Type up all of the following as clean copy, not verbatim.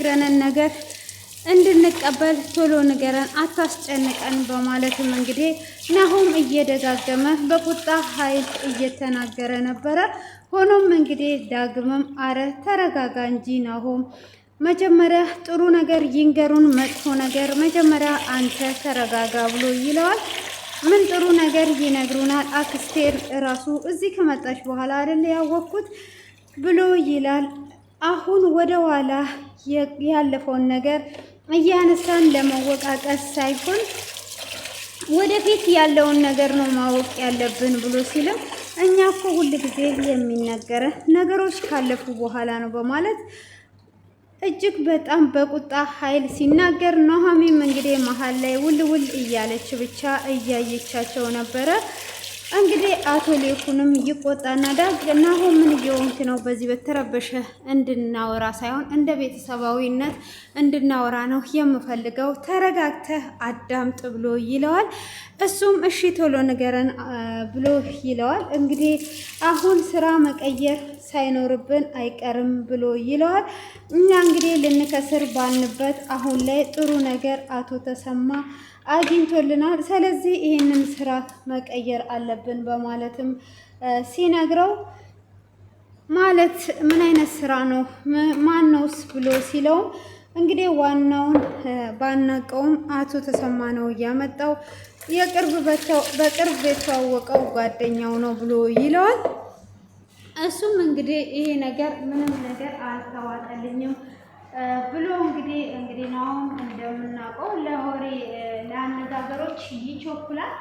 ግረነን ነገር እንድንቀበል ቶሎ ንገረን አታስጨንቀን በማለትም እንግዲህ ናሆም እየደጋገመ በቁጣ ኃይል እየተናገረ ነበረ። ሆኖም እንግዲህ ዳግምም አረ ተረጋጋ እንጂ ናሆም መጀመሪያ ጥሩ ነገር ይንገሩን፣ መጥፎ ነገር መጀመሪያ አንተ ተረጋጋ ብሎ ይለዋል። ምን ጥሩ ነገር ይነግሩናል? አክስቴር ራሱ እዚህ ከመጣች በኋላ አይደል ያወቅኩት ብሎ ይላል። አሁን ወደ ኋላ ያለፈውን ነገር እያነሳን ለመወቃቀስ ሳይሆን ወደፊት ያለውን ነገር ነው ማወቅ ያለብን ብሎ ሲልም እኛ እኮ ሁል ጊዜ የሚነገረ ነገሮች ካለፉ በኋላ ነው በማለት እጅግ በጣም በቁጣ ኃይል ሲናገር፣ ኑሃሚንም እንግዲህ መሀል ላይ ውል እያለች ብቻ እያየቻቸው ነበረ። እንግዲህ አቶ ሌኩንም ይቆጣና ናሆም ምን እየሆንክ ነው? በዚህ በተረበሸ እንድናወራ ሳይሆን እንደ ቤተሰባዊነት እንድናወራ ነው የምፈልገው፣ ተረጋግተህ አዳምጥ ብሎ ይለዋል። እሱም እሺ ቶሎ ንገረን ብሎ ይለዋል። እንግዲህ አሁን ስራ መቀየር ሳይኖርብን አይቀርም ብሎ ይለዋል። እኛ እንግዲህ ልንከስር ባልንበት አሁን ላይ ጥሩ ነገር አቶ ተሰማ አግኝቶልናል። ስለዚህ ይህንን ስራ መቀየር አለብን በማለትም ሲነግረው ማለት ምን አይነት ስራ ነው ማነውስ ብሎ ሲለው እንግዲህ ዋናውን ባናቀውም አቶ ተሰማ ነው እያመጣው በቅርብ የተዋወቀው ጓደኛው ነው ብሎ ይለዋል። እሱም እንግዲህ ይሄ ነገር ምንም ነገር አልተዋጠልኝም ብሎ እንግዲህ ነው እንደምናውቀው ለወሬ ለአነጋገሮች ይቸኩላል።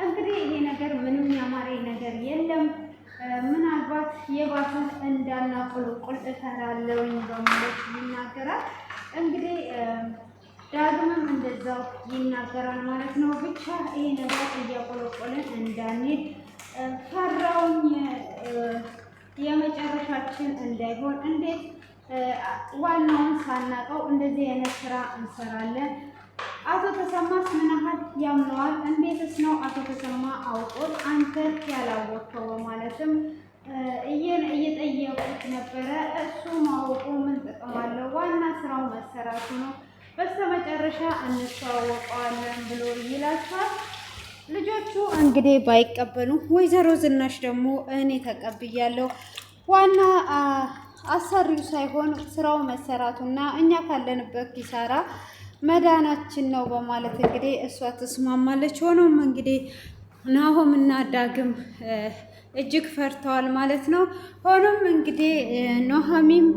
እንግዲህ ይሄ ነገር ምንም ያማረ ነገር የለም፣ ምናልባት የባሰ እንዳናቆለቆል እፈራለሁኝ በማለት ይናገራል። እንግዲህ ዳግምም እንደዛው ይናገራል ማለት ነው። ብቻ ይሄ ነገር እያቆለቆልን እንዳንሄድ ፈራውኝ፣ የመጨረሻችን እንዳይሆን እንዴት ዋናውን ሳናቀው እንደዚህ አይነት ስራ እንሰራለን? አቶ ተሰማስ ምን ያህል ያምነዋል? እንዴትስ ነው አቶ ተሰማ አውቆት አንተ ያላወቅከው? በማለትም እየጠየቁት ነበረ። እሱ ማወቁ ምን ጥቅም አለው? ዋና ስራው መሰራቱ ነው። በስተመጨረሻ እንተዋወቀዋለን ብሎ ይላቸዋል። ልጆቹ እንግዲህ ባይቀበሉ ወይዘሮ ዝናሽ ደግሞ እኔ ተቀብያለሁ፣ ዋና አሰሪው ሳይሆን ስራው መሰራቱና እኛ ካለንበት ኪሳራ መዳናችን ነው በማለት እንግዲህ እሷ ትስማማለች። ሆኖም እንግዲህ ናሆም እና ዳግም እጅግ ፈርተዋል ማለት ነው። ሆኖም እንግዲህ ኑሃሚንም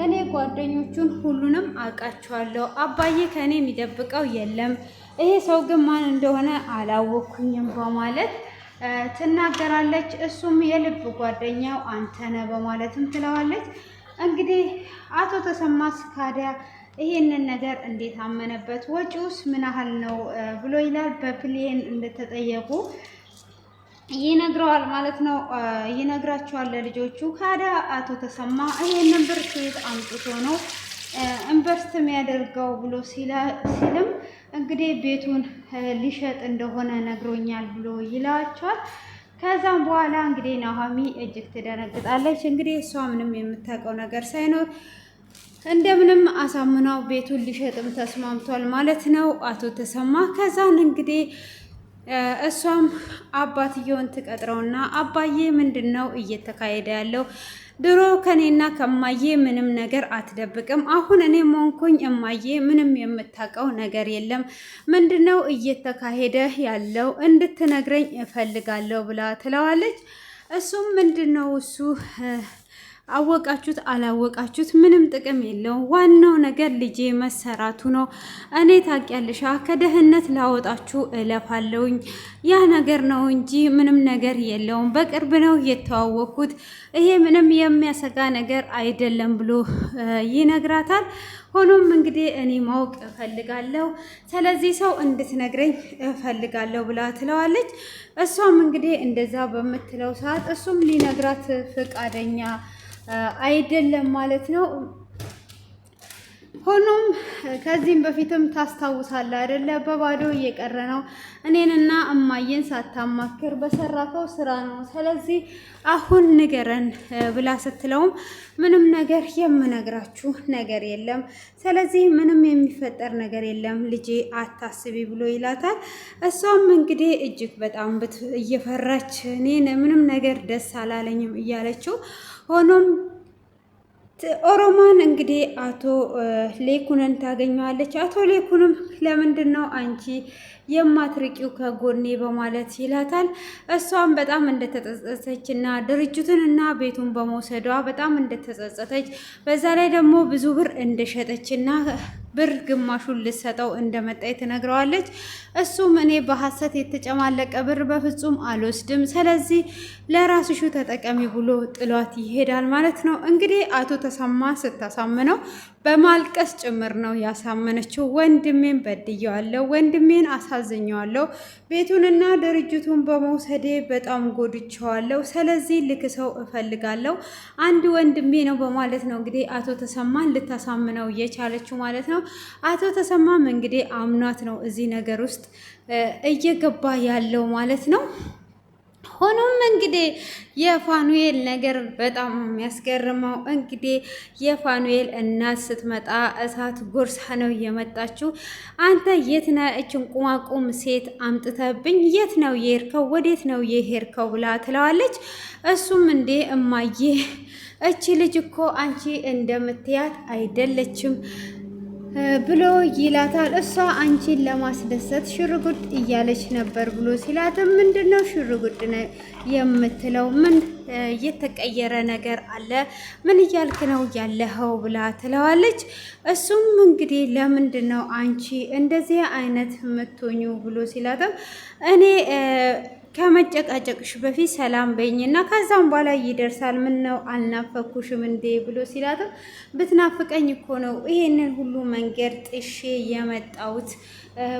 እኔ ጓደኞቹን ሁሉንም አውቃቸዋለሁ፣ አባዬ ከእኔ የሚደብቀው የለም፣ ይሄ ሰው ግን ማን እንደሆነ አላወኩኝም በማለት ትናገራለች። እሱም የልብ ጓደኛው አንተ ነህ በማለትም ትለዋለች። እንግዲህ አቶ ተሰማስ ካዲያ ይሄንን ነገር እንዴት አመነበት? ወጪውስ ምን ያህል ነው ብሎ ይላል። በፕሌን እንደተጠየቁ ይነግረዋል ማለት ነው። ይነግራቸዋል ለልጆቹ። ካዲያ አቶ ተሰማ ይሄንን ብር ከየት አምጥቶ ነው ኢንቨስት የሚያደርገው ብሎ ሲልም እንግዲህ ቤቱን ሊሸጥ እንደሆነ ነግሮኛል ብሎ ይላቸዋል። ከዛም በኋላ እንግዲህ ኑሃሚን እጅግ ትደነግጣለች። እንግዲህ እሷ ምንም የምታውቀው ነገር ሳይኖር እንደምንም አሳምናው ቤቱን ሊሸጥም ተስማምቷል ማለት ነው አቶ ተሰማ። ከዛን እንግዲህ እሷም አባትየውን ትቀጥረውና አባዬ ምንድን ነው እየተካሄደ ያለው? ድሮ ከኔና ከማዬ ምንም ነገር አትደብቅም፣ አሁን እኔም ሆንኩኝ እማዬ ምንም የምታውቀው ነገር የለም፣ ምንድነው እየተካሄደ ያለው እንድትነግረኝ እፈልጋለሁ ብላ ትለዋለች። እሱም ምንድነው እሱ አወቃችሁት አላወቃችሁት ምንም ጥቅም የለውም፣ ዋናው ነገር ልጄ መሰራቱ ነው። እኔ ታውቂያለሽ ከድህነት ላወጣችሁ እለፋለሁኝ፣ ያ ነገር ነው እንጂ ምንም ነገር የለውም። በቅርብ ነው የተዋወቅኩት፣ ይሄ ምንም የሚያሰጋ ነገር አይደለም ብሎ ይነግራታል። ሆኖም እንግዲህ እኔ ማወቅ እፈልጋለሁ፣ ስለዚህ ሰው እንድትነግረኝ እፈልጋለሁ ብላ ትለዋለች። እሷም እንግዲህ እንደዛ በምትለው ሰዓት እሱም ሊነግራት ፈቃደኛ አይደለም ማለት ነው። ሆኖም ከዚህም በፊትም ታስታውሳለህ አይደለ? በባዶ እየቀረ ነው እኔንና እማዬን ሳታማክር በሰራከው ስራ ነው። ስለዚህ አሁን ንገረን ብላ ስትለውም ምንም ነገር የምነግራችሁ ነገር የለም። ስለዚህ ምንም የሚፈጠር ነገር የለም ልጄ አታስቢ ብሎ ይላታል። እሷም እንግዲህ እጅግ በጣም እየፈራች እኔን ምንም ነገር ደስ አላለኝም እያለችው ሆኖም ኦሮማን እንግዲህ አቶ ሌኩንን ታገኘዋለች። አቶ ሌኩንም ለምንድን ነው አንቺ የማትርቂው ከጎኔ በማለት ይላታል። እሷም በጣም እንደተጸጸተች እና ድርጅቱን እና ቤቱን በመውሰዷ በጣም እንደተጸጸተች በዛ ላይ ደግሞ ብዙ ብር እንደሸጠች እና ብር ግማሹን ልሰጠው እንደመጣች ትነግረዋለች። እሱም እኔ በሐሰት የተጨማለቀ ብር በፍጹም አልወስድም፣ ስለዚህ ለራስሹ ተጠቀሚ ብሎ ጥሏት ይሄዳል ማለት ነው። እንግዲህ አቶ ተሰማ ስታሳምነው በማልቀስ ጭምር ነው ያሳመነችው። ወንድሜን በድየዋለሁ፣ ወንድሜን አሳዝኘዋለሁ፣ ቤቱንና ድርጅቱን በመውሰዴ በጣም ጎድቼዋለሁ፣ ስለዚህ ልክሰው እፈልጋለሁ፣ አንድ ወንድሜ ነው በማለት ነው እንግዲህ አቶ ተሰማን ልታሳምነው የቻለችው ማለት ነው። አቶ ተሰማም እንግዲህ አምኗት ነው እዚህ ነገር ውስጥ እየገባ ያለው ማለት ነው። ሆኖም እንግዲህ የፋኑኤል ነገር በጣም የሚያስገርመው እንግዲህ የፋኑኤል እናት ስትመጣ እሳት ጎርሳ ነው የመጣችው። አንተ የት ነህ? እችን ቁማቁም ሴት አምጥተብኝ የት ነው የሄድከው? ወዴት ነው የሄድከው? ብላ ትለዋለች። እሱም እንዴ እማዬ እቺ ልጅ እኮ አንቺ እንደምትያት አይደለችም ብሎ ይላታል። እሷ አንቺን ለማስደሰት ሽርጉድ እያለች ነበር ብሎ ሲላትም ምንድን ነው ሽርጉድ የምትለው? ምን የተቀየረ ነገር አለ? ምን እያልክ ነው ያለኸው? ብላ ትለዋለች። እሱም እንግዲህ ለምንድን ነው አንቺ እንደዚህ አይነት የምትሆኙ ብሎ ሲላትም እኔ ከመጨቃጨቅሽ በፊት ሰላም በይኝና ከዛም በኋላ ይደርሳል። ምን ነው አልናፈኩሽም እንዴ ብሎ ሲላትም ብትናፍቀኝ እኮ ነው ይሄንን ሁሉ መንገድ ጥሼ የመጣሁት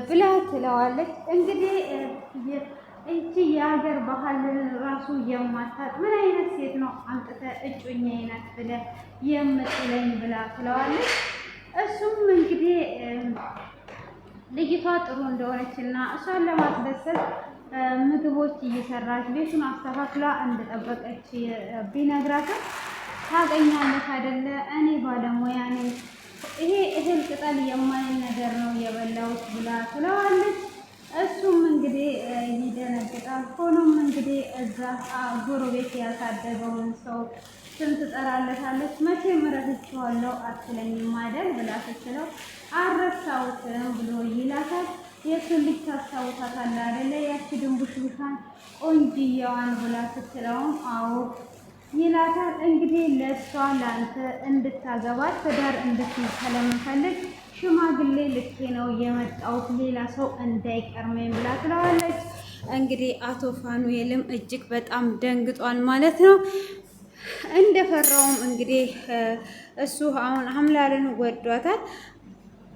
ብላ ትለዋለች። እንግዲህ እቺ የሀገር ባህልን ራሱ የማታውቅ ምን አይነት ሴት ነው አምጥተህ እጮኛዬ ናት ብለህ የምትለኝ ብላ ትለዋለች። እሱም እንግዲህ ልጅቷ ጥሩ እንደሆነች እና እሷን ለማስደሰት ምግቦች እየሰራች ቤቱን አስተካክላ እንደጠበቀች ቢነግራትም ታገኛለህ አይደለ እኔ ባለሙያ ነኝ፣ ይሄ እህል ቅጠል የማይል ነገር ነው የበላሁት ብላ ትለዋለች። እሱም እንግዲህ ይደነግጣል። ሆኖም እንግዲህ እዛ ጎረቤት ያሳደገውን ሰው ስም ትጠራለታለች። መቼም ረስቼዋለሁ አትለኝም አይደል ብላ ስትለው አልረሳሁትም ብሎ ይላታል። የእሱን ልጅ ታስታውሳታለህ አይደለ ያቺ ድንቡሽቡሻን ቆንጅዬዋን ብላ ስትለውም አዎ ይላታል። እንግዲህ ለእሷ ለአንተ እንድታገባት ትዳር እንድትይዝ ስለምፈልግ ሽማግሌ ልኬ ነው የመጣሁት ሌላ ሰው እንዳይቀርመኝ ብላ ትለዋለች። እንግዲህ አቶ ፋኑኤልም እጅግ በጣም ደንግጧል ማለት ነው። እንደፈራውም እንግዲህ እሱ አሁን አምላልን ወዷታል።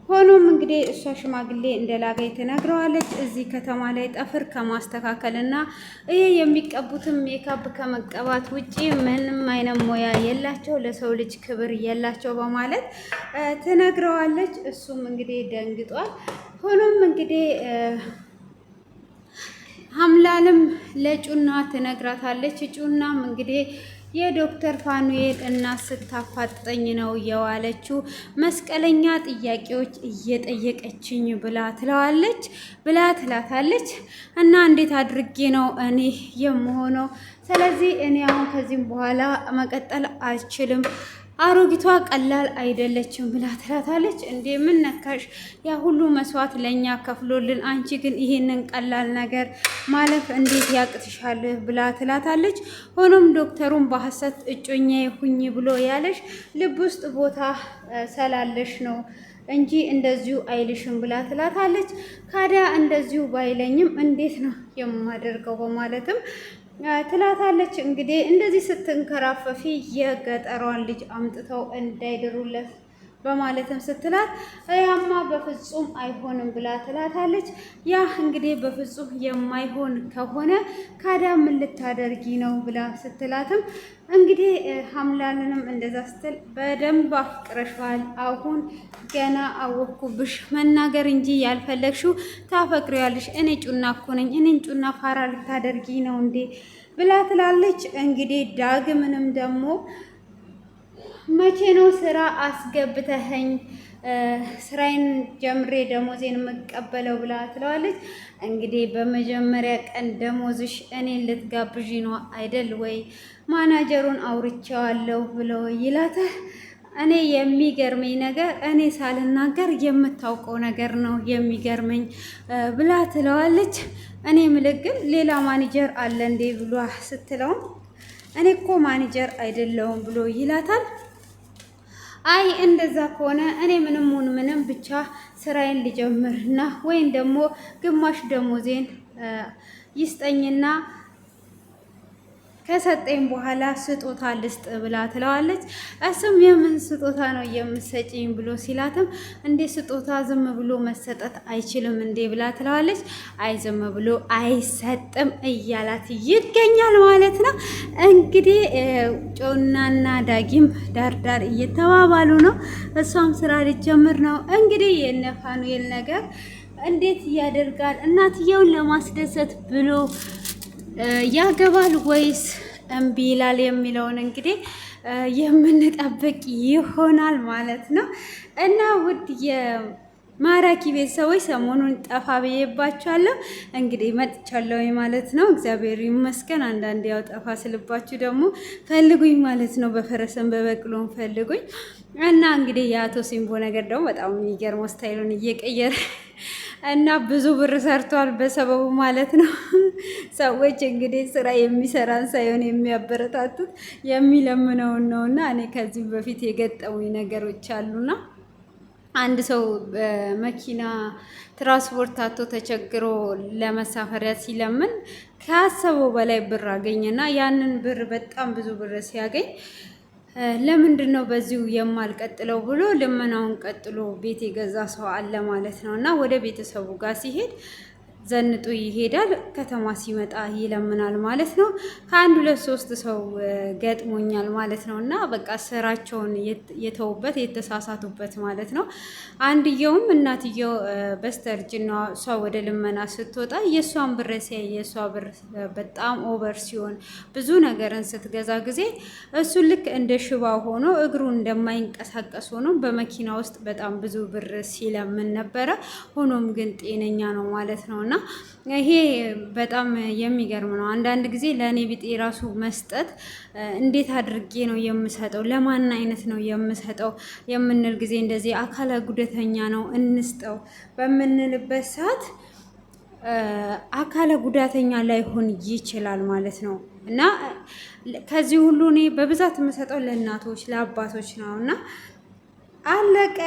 ሆኖም እንግዲህ እሷ ሽማግሌ እንደላገኝ ትነግረዋለች። እዚህ ከተማ ላይ ጠፍር ከማስተካከል እና ይሄ የሚቀቡትም ሜካፕ ከመቀባት ውጪ ምንም አይነት ሙያ የላቸው፣ ለሰው ልጅ ክብር የላቸው በማለት ትነግረዋለች። እሱም እንግዲህ ደንግጧል። ሆኖም እንግዲህ ሀምላልም ለጩና ትነግራታለች። ጩናም እንግዲህ የዶክተር ፋኑኤል እናት ስታፋጠኝ ነው የዋለችው፣ መስቀለኛ ጥያቄዎች እየጠየቀችኝ ብላ ትላታለች። እና እንዴት አድርጌ ነው እኔ የምሆነው? ስለዚህ እኔ አሁን ከዚህም በኋላ መቀጠል አልችልም፣ አሮጊቷ ቀላል አይደለችም ብላ ትላታለች። እንዴ ምን ነካሽ? ያ ሁሉ መስዋዕት ለኛ ከፍሎልን፣ አንቺ ግን ይሄንን ቀላል ነገር ማለፍ እንዴት ያቅትሻል? ብላ ትላታለች። ሆኖም ዶክተሩን በሐሰት እጮኛ ሁኝ ብሎ ያለሽ ልብ ውስጥ ቦታ ስላለሽ ነው እንጂ እንደዚሁ አይልሽም ብላ ትላታለች። ካዲያ እንደዚሁ ባይለኝም እንዴት ነው የማደርገው? በማለትም ትላታለች። እንግዲህ እንደዚህ ስትንከራፈፊ የገጠሯን ልጅ አምጥተው እንዳይድሩለት በማለትም ስትላት ያማ በፍጹም አይሆንም ብላ ትላታለች። ያ እንግዲህ በፍጹም የማይሆን ከሆነ ካዳ ምን ልታደርጊ ነው ብላ ስትላትም እንግዲህ ሀምላልንም እንደዛ ስትል በደንብ አፍቅረሻል፣ አሁን ገና አወኩብሽ፣ መናገር እንጂ ያልፈለግሽው ታፈቅሪያለሽ፣ እኔ ጩና እኮ ነኝ፣ እኔን ጩና ፋራ ልታደርጊ ነው እንዴ ብላ ትላለች። እንግዲህ ዳግምንም ደግሞ መቼ ነው ስራ አስገብተኸኝ ስራዬን ጀምሬ ደሞዜን የምቀበለው ብላ ትለዋለች። እንግዲህ በመጀመሪያ ቀን ደሞዝሽ እኔን ልትጋብዥ ነው አይደል ወይ? ማናጀሩን አውርቼዋለሁ ብሎ ይላታል። እኔ የሚገርመኝ ነገር እኔ ሳልናገር የምታውቀው ነገር ነው የሚገርመኝ ብላ ትለዋለች። እኔ ምልክ ግን ሌላ ማኔጀር አለ እንዴ ብሎ ስትለውም እኔ እኮ ማኔጀር አይደለሁም ብሎ ይላታል። አይ እንደዛ ከሆነ እኔ ምንም ብቻ ስራዬን ልጀምርና ወይም ደግሞ ግማሽ ደሞዜን ይስጠኝና ከሰጠኝ በኋላ ስጦታ ልስጥ ብላ ትለዋለች። እሱም የምን ስጦታ ነው የምሰጪኝ ብሎ ሲላትም እንዴ ስጦታ ዝም ብሎ መሰጠት አይችልም እንዴ ብላ ትለዋለች። አይ ዝም ብሎ አይሰጥም እያላት ይገኛል ማለት ነው። እንግዲህ ጮናና ዳጊም ዳርዳር እየተባባሉ ነው። እሷም ስራ ልጀምር ነው። እንግዲህ የነ ፋኑኤል ነገር እንዴት ያደርጋል? እናትየውን ለማስደሰት ብሎ ያገባል ወይስ እምቢ ይላል የሚለውን እንግዲህ የምንጠብቅ ይሆናል ማለት ነው። እና ውድ የማራኪ ቤተሰቦች ሰሞኑን ጠፋ ብዬባችኋለሁ፣ እንግዲህ መጥቻለሁ ማለት ነው። እግዚአብሔር ይመስገን። አንዳንዴ ያው ጠፋ ስልባችሁ ደግሞ ፈልጉኝ ማለት ነው። በፈረሰን በበቅሎም ፈልጉኝ። እና እንግዲህ የአቶ ሲምቦ ነገር ደግሞ በጣም የሚገርመው ስታይሉን እየቀየረ እና ብዙ ብር ሰርቷል በሰበቡ ማለት ነው። ሰዎች እንግዲህ ስራ የሚሰራን ሳይሆን የሚያበረታቱት የሚለምነውን ነው። እና እኔ ከዚህ በፊት የገጠሙኝ ነገሮች አሉና አንድ ሰው በመኪና ትራንስፖርት አቶ ተቸግሮ ለመሳፈሪያ ሲለምን ካሰበው በላይ ብር አገኘና ያንን ብር በጣም ብዙ ብር ሲያገኝ ለምንድን ነው በዚሁ የማልቀጥለው ብሎ ልመናውን ቀጥሎ ቤት የገዛ ሰው አለ ማለት ነው። እና ወደ ቤተሰቡ ጋር ሲሄድ ዘንጦ ይሄዳል። ከተማ ሲመጣ ይለምናል ማለት ነው። ከአንድ ሁለት ሶስት ሰው ገጥሞኛል ማለት ነው። እና በቃ ስራቸውን የተውበት የተሳሳቱበት ማለት ነው። አንድየውም እናትየው በስተርጅና እሷ ወደ ልመና ስትወጣ የእሷን ብር ሲያይ የእሷ ብር በጣም ኦቨር ሲሆን ብዙ ነገርን ስትገዛ ጊዜ እሱ ልክ እንደ ሽባ ሆኖ እግሩ እንደማይንቀሳቀስ ሆኖ በመኪና ውስጥ በጣም ብዙ ብር ሲለምን ነበረ። ሆኖም ግን ጤነኛ ነው ማለት ነው። እና ይሄ በጣም የሚገርም ነው። አንዳንድ ጊዜ ለእኔ ቢጤ ራሱ መስጠት እንዴት አድርጌ ነው የምሰጠው፣ ለማን አይነት ነው የምሰጠው የምንል ጊዜ እንደዚህ አካለ ጉዳተኛ ነው እንስጠው በምንልበት ሰዓት አካለ ጉዳተኛ ላይሆን ይችላል ማለት ነው። እና ከዚህ ሁሉ እኔ በብዛት የምሰጠው ለእናቶች ለአባቶች ነው። እና አለቀ።